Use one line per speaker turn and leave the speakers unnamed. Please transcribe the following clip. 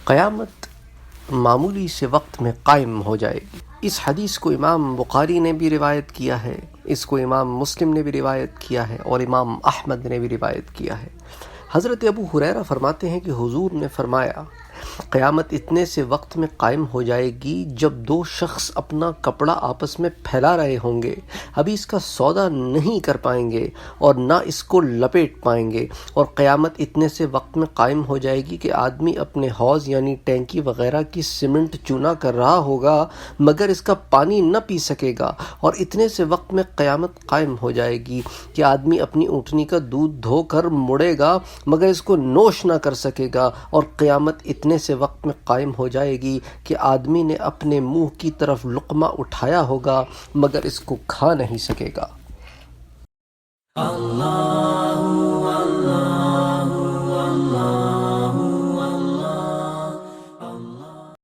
قیامت معمولی سے وقت میں قائم ہو جائے گی۔ اس حدیث کو امام بخاری نے بھی روایت کیا ہے، اس کو امام مسلم نے بھی روایت کیا ہے، اور امام احمد نے بھی روایت کیا ہے۔ حضرت ابو ہریرہ فرماتے ہیں کہ حضور نے فرمایا قیامت اتنے سے وقت میں قائم ہو جائے گی جب دو شخص اپنا کپڑا آپس میں پھیلا رہے ہوں گے، ابھی اس کا سودا نہیں کر پائیں گے اور نہ اس کو لپیٹ پائیں گے، اور قیامت اتنے سے وقت میں قائم ہو جائے گی کہ آدمی اپنے حوض یعنی ٹینکی وغیرہ کی سیمنٹ چونا کر رہا ہوگا مگر اس کا پانی نہ پی سکے گا، اور اتنے سے وقت میں قیامت قائم ہو جائے گی کہ آدمی اپنی اونٹنی کا دودھ دھو کر مڑے گا مگر اس کو نوش نہ کر سکے گا، اور قیامت اتنے سے وقت میں قائم ہو جائے گی کہ آدمی نے اپنے منہ کی طرف لقمہ اٹھایا ہوگا مگر اس کو کھا نہیں سکے گا۔ اللہ